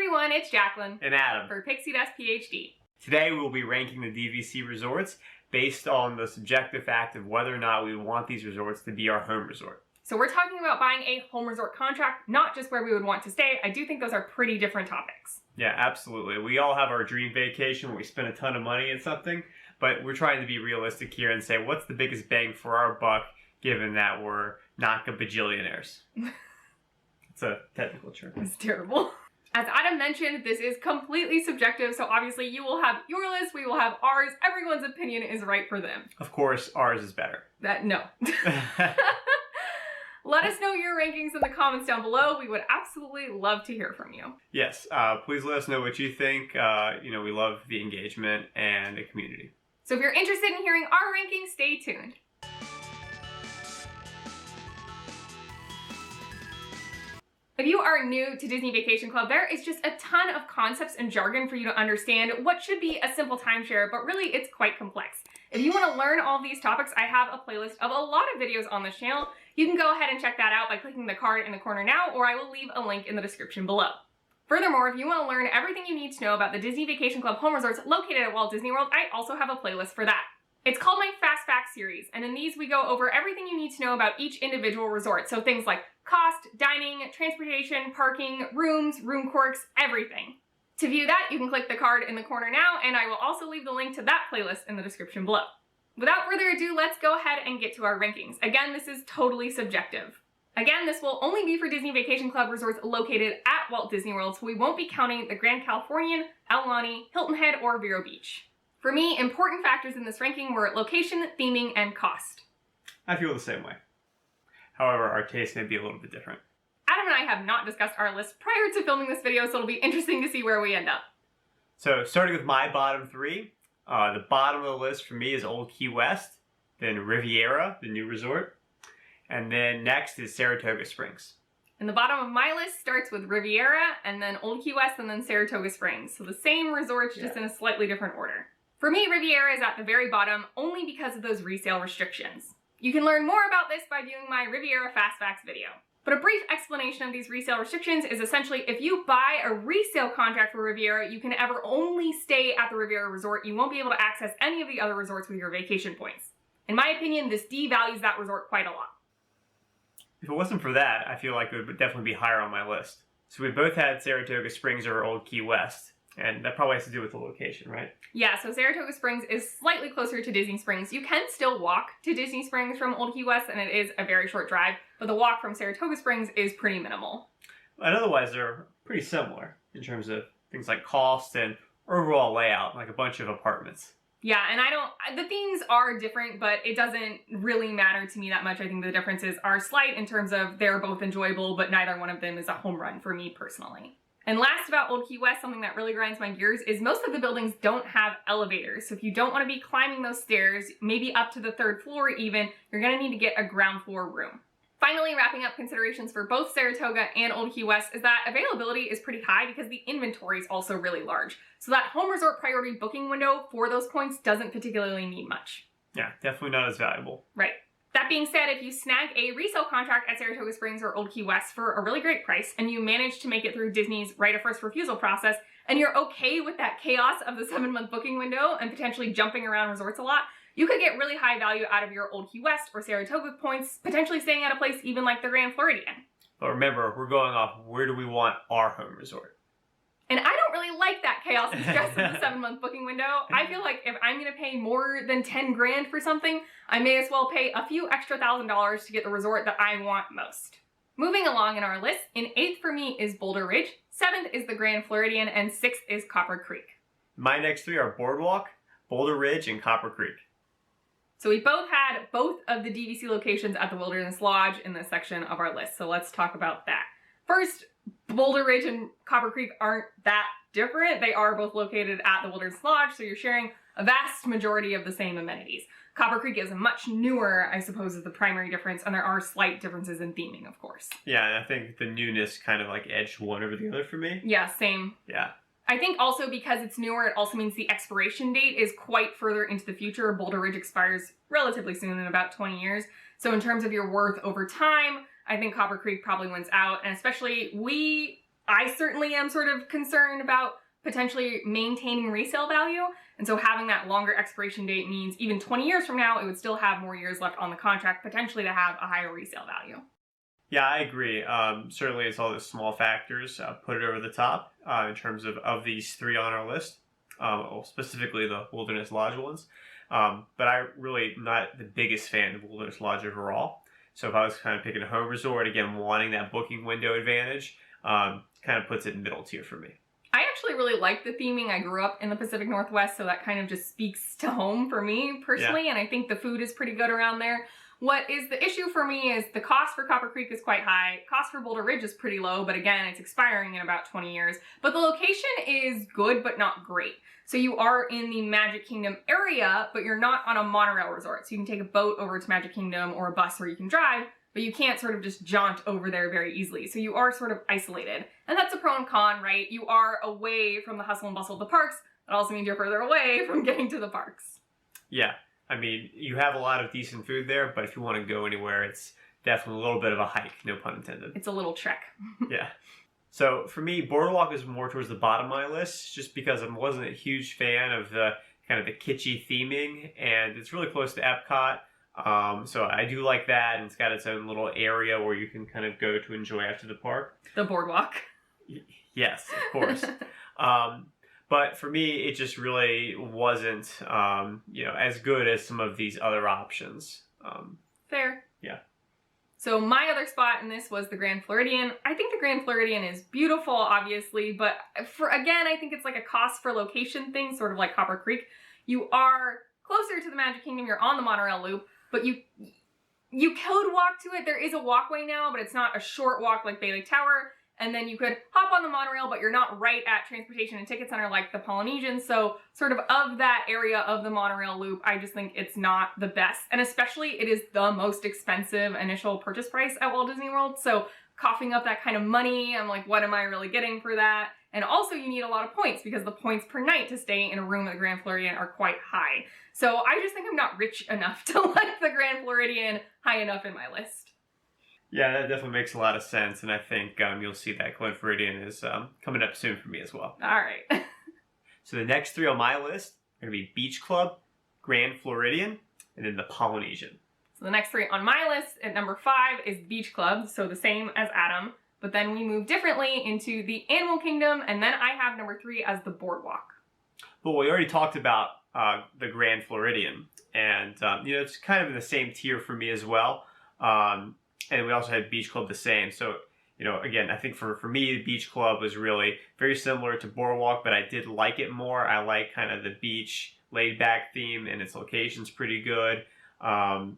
everyone, it's Jacqueline and Adam for Pixie Dust PhD. Today we'll be ranking the DVC resorts based on the subjective fact of whether or not we want these resorts to be our home resort. So we're talking about buying a home resort contract, not just where we would want to stay. I do think those are pretty different topics. Yeah, absolutely. We all have our dream vacation where we spend a ton of money in something, but we're trying to be realistic here and say what's the biggest bang for our buck given that we're not bajillionaires. It's a technical term. It's terrible. As Adam mentioned, this is completely subjective, so obviously you will have your list, we will have ours. Everyone's opinion is right for them. Of course, ours is better. No. Let us know your rankings in the comments down below. We would absolutely love to hear from you. Yes, please let us know what you think. We love the engagement and the community. So if you're interested in hearing our rankings, stay tuned. If you are new to Disney Vacation Club, there is just a ton of concepts and jargon for you to understand what should be a simple timeshare, but really it's quite complex. If you want to learn all these topics, I have a playlist of a lot of videos on this channel. You can go ahead and check that out by clicking the card in the corner now, or I will leave a link in the description below. Furthermore, if you want to learn everything you need to know about the Disney Vacation Club home resorts located at Walt Disney World, I also have a playlist for that. It's called my Fast Facts series, and in these we go over everything you need to know about each individual resort. So things like cost, dining, transportation, parking, rooms, room quirks, everything. To view that, you can click the card in the corner now, and I will also leave the link to that playlist in the description below. Without further ado, let's go ahead and get to our rankings. Again, this is totally subjective. Again, this will only be for Disney Vacation Club resorts located at Walt Disney World, so we won't be counting the Grand Californian, Aulani, Hilton Head, or Vero Beach. For me, important factors in this ranking were location, theming, and cost. I feel the same way. However, our tastes may be a little bit different. Adam and I have not discussed our list prior to filming this video, so it'll be interesting to see where we end up. So, starting with my bottom three, the bottom of the list for me is Old Key West, then Riviera, the new resort, and then next is Saratoga Springs. And the bottom of my list starts with Riviera, and then Old Key West, and then Saratoga Springs. So the same resorts, just in a slightly different order. For me, Riviera is at the very bottom only because of those resale restrictions. You can learn more about this by viewing my Riviera Fast Facts video. But a brief explanation of these resale restrictions is essentially if you buy a resale contract for Riviera, you can ever only stay at the Riviera resort. You won't be able to access any of the other resorts with your vacation points. In my opinion, this devalues that resort quite a lot. If it wasn't for that, I feel like it would definitely be higher on my list. So we both had Saratoga Springs or Old Key West, and that probably has to do with the location, right? Yeah, so Saratoga Springs is slightly closer to Disney Springs. You can still walk to Disney Springs from Old Key West, and it is a very short drive, but the walk from Saratoga Springs is pretty minimal. And otherwise, they're pretty similar in terms of things like cost and overall layout, like a bunch of apartments. Yeah, and the themes are different, but it doesn't really matter to me that much. I think the differences are slight in terms of they're both enjoyable, but neither one of them is a home run for me personally. And last about Old Key West, something that really grinds my gears is most of the buildings don't have elevators. So if you don't want to be climbing those stairs, maybe up to the third floor even, you're going to need to get a ground floor room. Finally, wrapping up considerations for both Saratoga and Old Key West is that availability is pretty high because the inventory is also really large. So that home resort priority booking window for those points doesn't particularly mean much. Yeah, definitely not as valuable. Right. That being said, if you snag a resale contract at Saratoga Springs or Old Key West for a really great price and you manage to make it through Disney's right of first refusal process and you're okay with that chaos of the 7-month booking window and potentially jumping around resorts a lot, you could get really high value out of your Old Key West or Saratoga points, potentially staying at a place even like the Grand Floridian. But remember, we're going off where do we want our home resort. And I don't really like that chaos and stress of the 7-month booking window. I feel like if I'm going to pay more than 10 grand for something, I may as well pay a few extra $1,000s to get the resort that I want most. Moving along in our list, in 8th for me is Boulder Ridge, 7th is the Grand Floridian, and 6th is Copper Creek. My next three are Boardwalk, Boulder Ridge, and Copper Creek. So we both had both of the DVC locations at the Wilderness Lodge in this section of our list, so let's talk about that. First, Boulder Ridge and Copper Creek aren't that different. They are both located at the Wilderness Lodge, so you're sharing a vast majority of the same amenities. Copper Creek is much newer, I suppose, is the primary difference, and there are slight differences in theming, of course. Yeah, and I think the newness kind of like edged one over the other for me. Yeah, same. Yeah. I think also because it's newer, it also means the expiration date is quite further into the future. Boulder Ridge expires relatively soon, in about 20 years. So in terms of your worth over time, I think Copper Creek probably wins out. And especially, we I certainly am sort of concerned about potentially maintaining resale value. And so having that longer expiration date means even 20 years from now, it would still have more years left on the contract, potentially to have a higher resale value. Yeah, I agree. Certainly it's all the small factors put it over the top in terms of these three on our list, specifically the Wilderness Lodge ones. But I really not the biggest fan of Wilderness Lodge overall. So if I was kind of picking a home resort, again, wanting that booking window advantage, kind of puts it in middle tier for me. I actually really like the theming. I grew up in the Pacific Northwest, so that kind of just speaks to home for me personally, Yeah. and I think the food is pretty good around there. What is the issue for me is the cost for Copper Creek is quite high. Cost for Boulder Ridge is pretty low, but again, it's expiring in about 20 years. But the location is good, but not great. So you are in the Magic Kingdom area, but you're not on a monorail resort. So you can take a boat over to Magic Kingdom or a bus where you can drive, but you can't sort of just jaunt over there very easily. So you are sort of isolated. And that's a pro and con, right? You are away from the hustle and bustle of the parks. That also means you're further away from getting to the parks. Yeah. I mean, you have a lot of decent food there, but if you want to go anywhere, it's definitely a little bit of a hike, no pun intended. It's a little trek. Yeah. So for me, Boardwalk is more towards the bottom of my list, just because I wasn't a huge fan of the kind of the kitschy theming, and it's really close to Epcot. So I do like that, and it's got its own little area where you can kind of go to enjoy after the park. The boardwalk. Yes, of course. But for me, it just really wasn't, as good as some of these other options. Fair. Yeah. So my other spot in this was the Grand Floridian. I think the Grand Floridian is beautiful, obviously, but again, I think it's like a cost for location thing, sort of like Copper Creek. You are closer to the Magic Kingdom, you're on the monorail loop, but you could walk to it. There is a walkway now, but it's not a short walk like Bay Lake Tower. And then you could hop on the monorail, but you're not right at Transportation and Ticket Center like the Polynesian. So sort of that area of the monorail loop, I just think it's not the best. And especially it is the most expensive initial purchase price at Walt Disney World. So coughing up that kind of money, I'm like, what am I really getting for that? And also you need a lot of points because the points per night to stay in a room at the Grand Floridian are quite high. So I just think I'm not rich enough to like the Grand Floridian high enough in my list. Yeah, that definitely makes a lot of sense, and I think you'll see that Glen Floridian is coming up soon for me as well. All right. So the next three on my list are going to be Beach Club, Grand Floridian, and then the Polynesian. So the next three on my list at number 5 is Beach Club, so the same as Adam, but then we move differently into the Animal Kingdom, and then I have number 3 as the Boardwalk. Well, we already talked about the Grand Floridian, and it's kind of in the same tier for me as well. And we also had Beach Club the same. So, again, I think for me, Beach Club was really very similar to Boardwalk, but I did like it more. I like kind of the beach laid-back theme, and its location's pretty good. I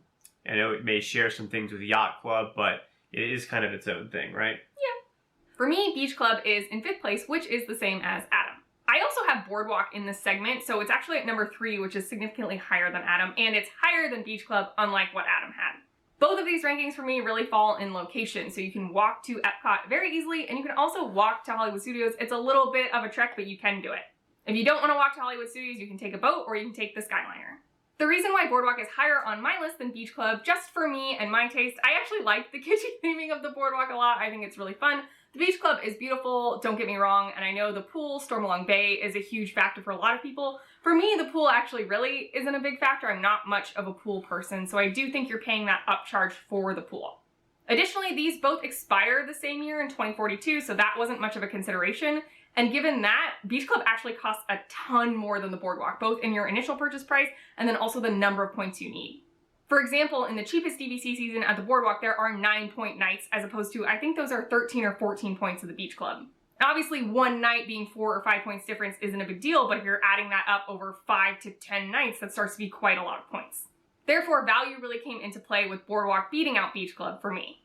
know it may share some things with Yacht Club, but it is kind of its own thing, right? Yeah. For me, Beach Club is in 5th place, which is the same as Adam. I also have Boardwalk in this segment, so it's actually at number 3, which is significantly higher than Adam, and it's higher than Beach Club, unlike what Adam had. Both of these rankings for me really fall in location, so you can walk to Epcot very easily, and you can also walk to Hollywood Studios. It's a little bit of a trek, but you can do it. If you don't want to walk to Hollywood Studios, you can take a boat or you can take the Skyliner. The reason why Boardwalk is higher on my list than Beach Club, just for me and my taste, I actually like the kitschy theming of the Boardwalk a lot. I think it's really fun. The Beach Club is beautiful, don't get me wrong, and I know the pool, Stormalong Bay, is a huge factor for a lot of people. For me, the pool actually really isn't a big factor. I'm not much of a pool person, so I do think you're paying that upcharge for the pool. Additionally, these both expire the same year in 2042, so that wasn't much of a consideration. And given that, Beach Club actually costs a ton more than the Boardwalk, both in your initial purchase price and then also the number of points you need. For example, in the cheapest DVC season at the Boardwalk, there are 9-point nights as opposed to, I think those are 13 or 14 points at the Beach Club. Obviously, one night being 4 or 5 points difference isn't a big deal, but if you're adding that up over 5 to 10 nights, that starts to be quite a lot of points. Therefore, value really came into play with Boardwalk beating out Beach Club for me.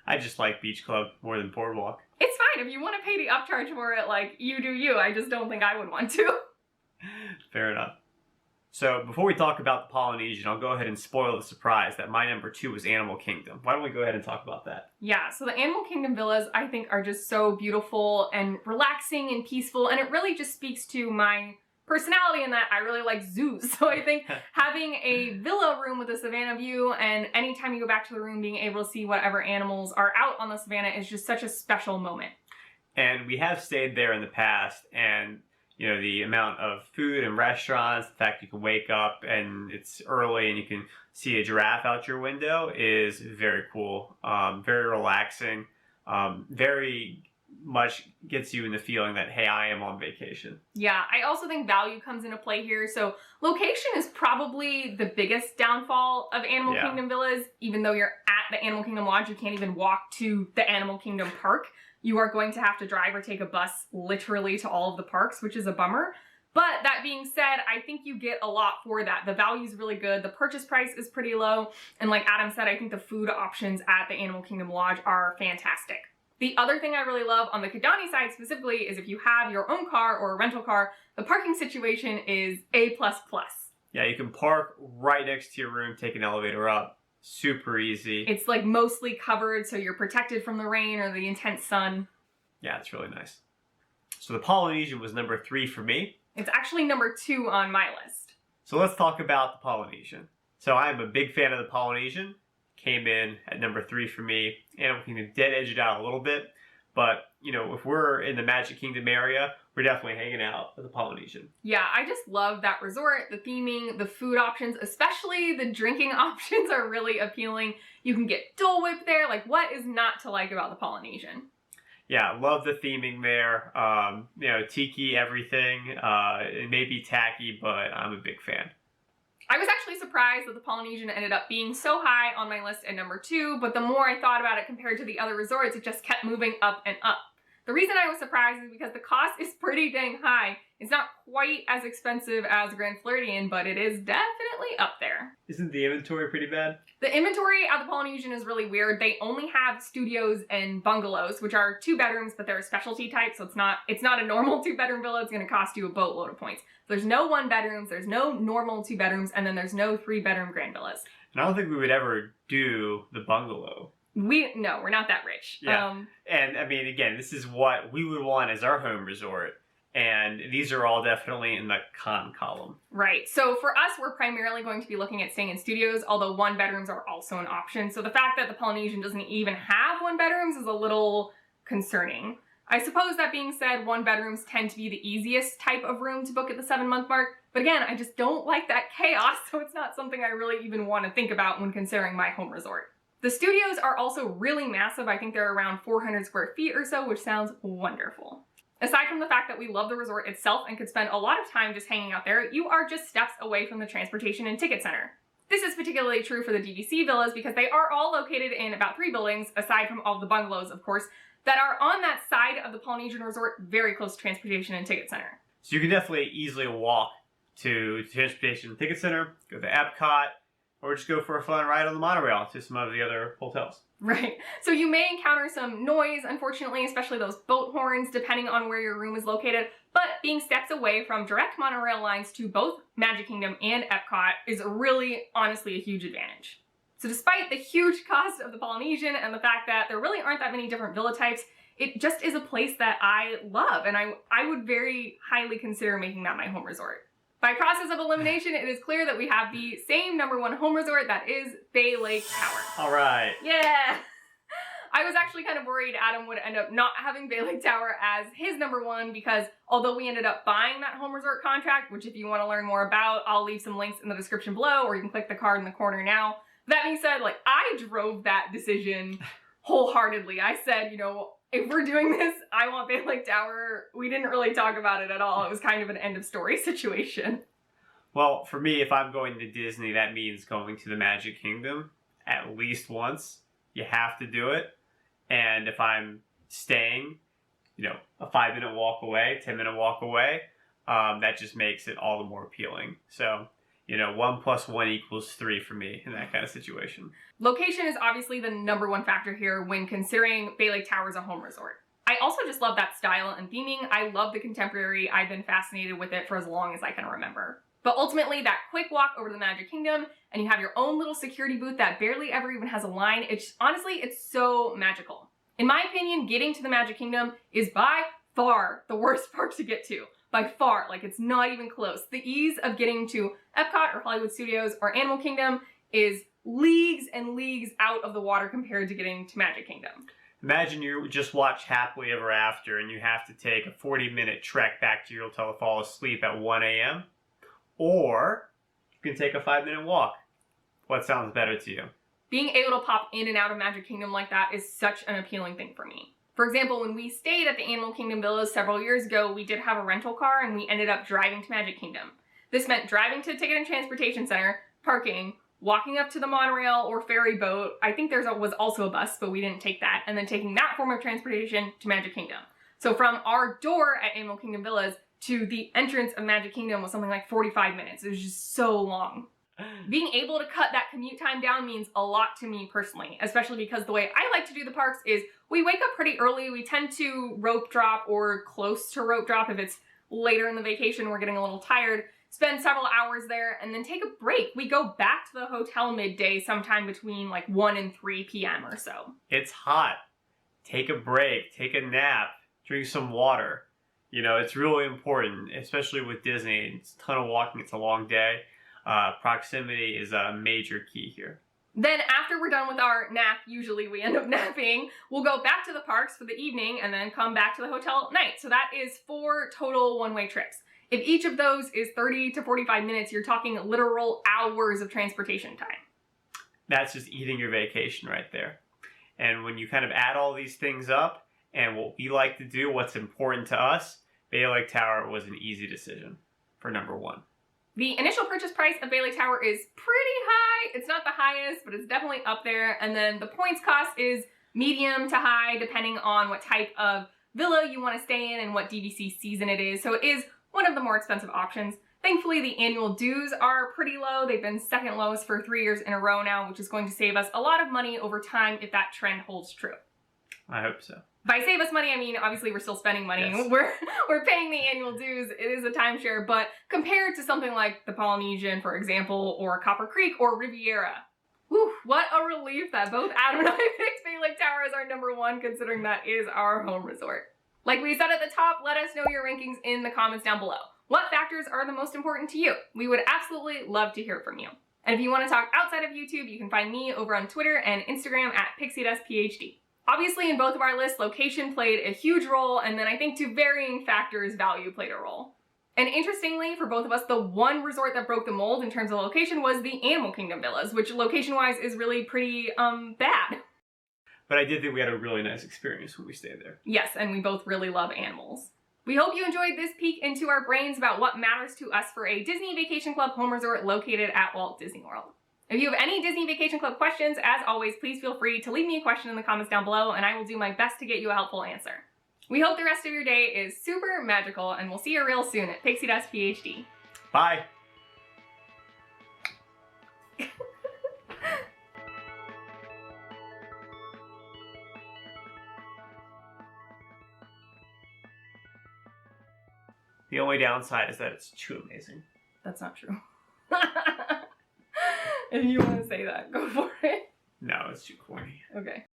I just like Beach Club more than Boardwalk. It's fine. If you want to pay the upcharge for it, like, you do you. I just don't think I would want to. Fair enough. So before we talk about the Polynesian, I'll go ahead and spoil the surprise that my number 2 was Animal Kingdom. Why don't we go ahead and talk about that? Yeah, so the Animal Kingdom villas I think are just so beautiful and relaxing and peaceful, and it really just speaks to my personality in that I really like zoos. So I think having a villa room with a savanna view, and anytime you go back to the room being able to see whatever animals are out on the savanna is just such a special moment. And we have stayed there in the past, and the amount of food and restaurants, the fact you can wake up and it's early and you can see a giraffe out your window is very cool. Very relaxing. Very much gets you in the feeling that, hey, I am on vacation. Yeah, I also think value comes into play here. So location is probably the biggest downfall of Animal Kingdom villas. Even though you're at the Animal Kingdom Lodge, you can't even walk to the Animal Kingdom Park. You are going to have to drive or take a bus literally to all of the parks, which is a bummer. But that being said, I think you get a lot for that. The value is really good. The purchase price is pretty low. And like Adam said, I think the food options at the Animal Kingdom Lodge are fantastic. The other thing I really love on the Kidani side specifically is if you have your own car or a rental car, the parking situation is A++. Yeah, you can park right next to your room, take an elevator up. Super easy. It's like mostly covered, so you're protected from the rain or the intense sun. Yeah, it's really nice. So the Polynesian was number 3 for me. It's actually number 2 on my list. So let's talk about the Polynesian. So I'm a big fan of the Polynesian. Came in at number 3 for me. Animal Kingdom dead edged out a little bit. But, if we're in the Magic Kingdom area, we're definitely hanging out at the Polynesian. Yeah, I just love that resort, the theming, the food options, especially the drinking options are really appealing. You can get Dole Whip there. Like, what is not to like about the Polynesian? Yeah, love the theming there. Tiki, everything. It may be tacky, but I'm a big fan. I was actually surprised that the Polynesian ended up being so high on my list at number 2, but the more I thought about it compared to the other resorts, it just kept moving up and up. The reason I was surprised is because the cost is pretty dang high. It's not quite as expensive as Grand Floridian, but it is definitely up there. Isn't the inventory pretty bad? The inventory at the Polynesian is really weird. They only have studios and bungalows, which are 2 bedrooms, but they're a specialty type, so it's not a normal 2-bedroom villa. It's going to cost you a boatload of points. There's no 1-bedrooms, there's no normal 2 bedrooms, and then there's no 3-bedroom grand villas. And I don't think we would ever do the bungalow. No, we're not that rich. Yeah. And I mean, again, this is what we would want as our home resort. And these are all definitely in the con column. Right. So for us, we're primarily going to be looking at staying in studios, although 1-bedrooms are also an option. So the fact that the Polynesian doesn't even have 1-bedrooms is a little concerning. I suppose that being said, 1-bedrooms tend to be the easiest type of room to book at the 7-month mark. But again, I just don't like that chaos, so it's not something I really even want to think about when considering my home resort. The studios are also really massive. I think they're around 400 square feet or so, which sounds wonderful. Aside from the fact that we love the resort itself and could spend a lot of time just hanging out there, you are just steps away from the transportation and ticket center. This is particularly true for the DVC villas because they are all located in about 3 buildings, aside from all the bungalows, of course, that are on that side of the Polynesian Resort, very close to transportation and ticket center. So you can definitely easily walk to the transportation and ticket center, go to Epcot, or just go for a fun ride on the monorail to some of the other hotels. Right. So you may encounter some noise, unfortunately, especially those boat horns, depending on where your room is located. But being steps away from direct monorail lines to both Magic Kingdom and Epcot is really, honestly, a huge advantage. So despite the huge cost of the Polynesian and the fact that there really aren't that many different villa types, it just is a place that I love, and I would very highly consider making that my home resort. By process of elimination, it is clear that we have the same #1 home resort, that is Bay Lake Tower. All right. Yeah! I was actually kind of worried Adam would end up not having Bay Lake Tower as his #1 because although we ended up buying that home resort contract, which if you want to learn more about, I'll leave some links in the description below, or you can click the card in the corner now. That being said, I drove that decision wholeheartedly. I said, if we're doing this, I want Bay Lake Tower. We didn't really talk about it at all. It was kind of an end of story situation. Well, for me, if I'm going to Disney, that means going to the Magic Kingdom at least once. You have to do it. And if I'm staying, a 5-minute walk away, 10-minute walk away, that just makes it all the more appealing. So, 1 + 1 = 3 for me in that kind of situation. Location is obviously the #1 factor here when considering Bay Lake Tower as a home resort. I also just love that style and theming. I love the contemporary. I've been fascinated with it for as long as I can remember. But ultimately, that quick walk over to the Magic Kingdom, and you have your own little security booth that barely ever even has a line. Honestly, it's so magical. In my opinion, getting to the Magic Kingdom is by far the worst park to get to. By far, it's not even close. The ease of getting to Epcot or Hollywood Studios or Animal Kingdom is leagues and leagues out of the water compared to getting to Magic Kingdom. Imagine you just watch Happily Ever After and you have to take a 40-minute trek back to your hotel to fall asleep at 1 a.m. Or you can take a 5-minute walk. What sounds better to you? Being able to pop in and out of Magic Kingdom like that is such an appealing thing for me. For example, when we stayed at the Animal Kingdom Villas several years ago, we did have a rental car and we ended up driving to Magic Kingdom. This meant driving to the Ticket and Transportation Center, parking, walking up to the monorail or ferry boat. I think there was also a bus, but we didn't take that. And then taking that form of transportation to Magic Kingdom. So from our door at Animal Kingdom Villas to the entrance of Magic Kingdom was something like 45 minutes. It was just so long. Being able to cut that commute time down means a lot to me personally, especially because the way I like to do the parks is we wake up pretty early. We tend to rope drop or close to rope drop if it's later in the vacation, we're getting a little tired. Spend several hours there, and then take a break. We go back to the hotel midday sometime between like 1 and 3 p.m. or so. It's hot. Take a break, take a nap, drink some water. You know, it's really important, especially with Disney. It's a ton of walking, it's a long day. Proximity is a major key here. Then after we're done with our nap, usually we end up napping, we'll go back to the parks for the evening and then come back to the hotel at night. So that is 4 total one-way trips. If each of those is 30 to 45 minutes, you're talking literal hours of transportation time. That's just eating your vacation right there. And when you kind of add all these things up and what we like to do, what's important to us, Bay Lake Tower was an easy decision for number 1. The initial purchase price of Bay Lake Tower is pretty high. It's not the highest, but it's definitely up there. And then the points cost is medium to high, depending on what type of villa you want to stay in and what DVC season it is. So it is one of the more expensive options. Thankfully, the annual dues are pretty low. They've been second lowest for 3 years in a row now, which is going to save us a lot of money over time if that trend holds true. I hope so. By save us money, I mean, obviously we're still spending money. Yes. We're paying the annual dues. It is a timeshare, but compared to something like the Polynesian, for example, or Copper Creek or Riviera, whew, what a relief that both Adam and I picked Bay Lake Tower as our number 1, considering that is our home resort. Like we said at the top, let us know your rankings in the comments down below. What factors are the most important to you? We would absolutely love to hear from you. And if you want to talk outside of YouTube, you can find me over on Twitter and Instagram at PixieDustPhD. Obviously, in both of our lists, location played a huge role, and then I think to varying factors, value played a role. And interestingly, for both of us, the one resort that broke the mold in terms of location was the Animal Kingdom Villas, which location-wise is really pretty, bad. But I did think we had a really nice experience when we stayed there. Yes, and we both really love animals. We hope you enjoyed this peek into our brains about what matters to us for a Disney Vacation Club home resort located at Walt Disney World. If you have any Disney Vacation Club questions, as always, please feel free to leave me a question in the comments down below, and I will do my best to get you a helpful answer. We hope the rest of your day is super magical, and we'll see you real soon at Pixie Dust PhD. Bye! The only downside is that it's too amazing. That's not true. If you want to say that, go for it. No, it's too corny. Okay.